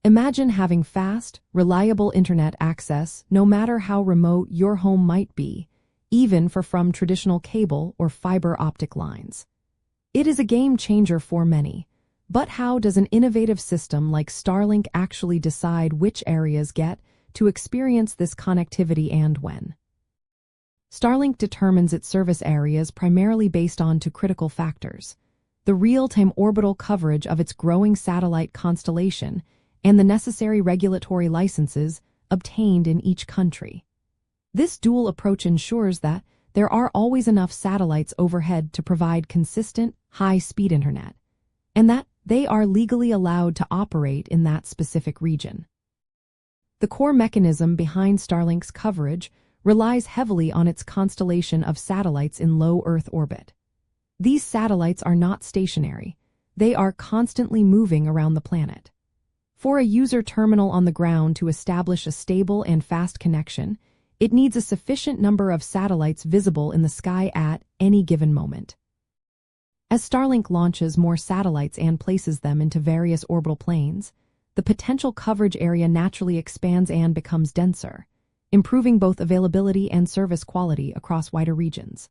Imagine having fast, reliable internet access no matter how remote your home might be, even from traditional cable or fiber optic lines. It is a game changer for many. But how does an innovative system like Starlink actually decide which areas get to experience this connectivity and when? Starlink determines its service areas primarily based on two critical factors: the real-time orbital coverage of its growing satellite constellation and the necessary regulatory licenses obtained in each country. This dual approach ensures that there are always enough satellites overhead to provide consistent, high-speed internet, and that they are legally allowed to operate in that specific region. The core mechanism behind Starlink's coverage relies heavily on its constellation of satellites in low Earth orbit. These satellites are not stationary. They are constantly moving around the planet. For a user terminal on the ground to establish a stable and fast connection, it needs a sufficient number of satellites visible in the sky at any given moment. As Starlink launches more satellites and places them into various orbital planes, the potential coverage area naturally expands and becomes denser, improving both availability and service quality across wider regions.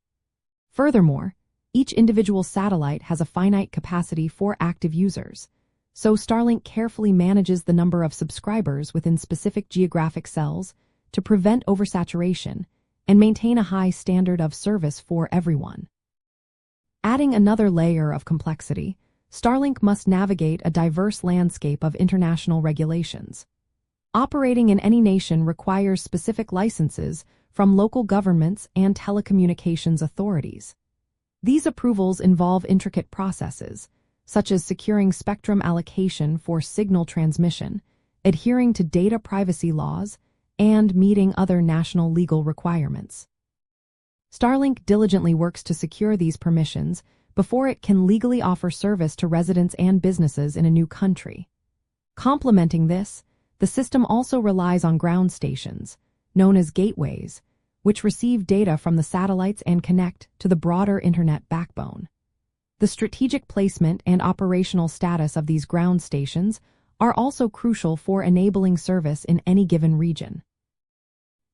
Furthermore, each individual satellite has a finite capacity for active users, so Starlink carefully manages the number of subscribers within specific geographic cells to prevent oversaturation and maintain a high standard of service for everyone. Adding another layer of complexity, Starlink must navigate a diverse landscape of international regulations. Operating in any nation requires specific licenses from local governments and telecommunications authorities. These approvals involve intricate processes, such as securing spectrum allocation for signal transmission, adhering to data privacy laws, and meeting other national legal requirements. Starlink diligently works to secure these permissions before it can legally offer service to residents and businesses in a new country. Complementing this, the system also relies on ground stations, known as gateways, which receive data from the satellites and connect to the broader internet backbone. The strategic placement and operational status of these ground stations are also crucial for enabling service in any given region.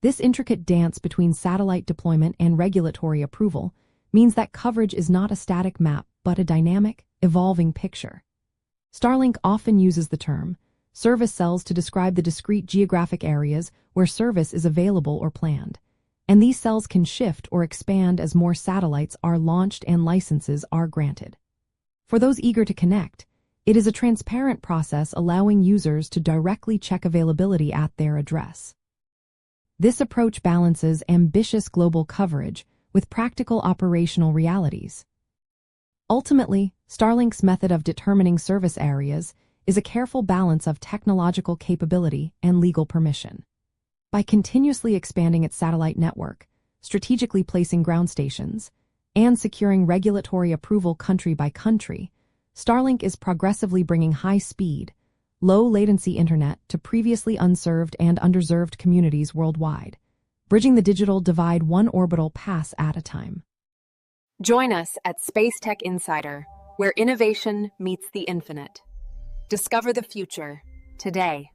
This intricate dance between satellite deployment and regulatory approval means that coverage is not a static map but a dynamic, evolving picture. Starlink often uses the term service cells to describe the discrete geographic areas where service is available or planned, and these cells can shift or expand as more satellites are launched and licenses are granted. For those eager to connect, it is a transparent process allowing users to directly check availability at their address. This approach balances ambitious global coverage with practical operational realities. Ultimately, Starlink's method of determining service areas is a careful balance of technological capability and legal permission. By continuously expanding its satellite network, strategically placing ground stations, and securing regulatory approval country by country, Starlink is progressively bringing high-speed, low-latency internet to previously unserved and underserved communities worldwide, bridging the digital divide one orbital pass at a time. Join us at Space Tech Insider, where innovation meets the infinite. Discover the future today.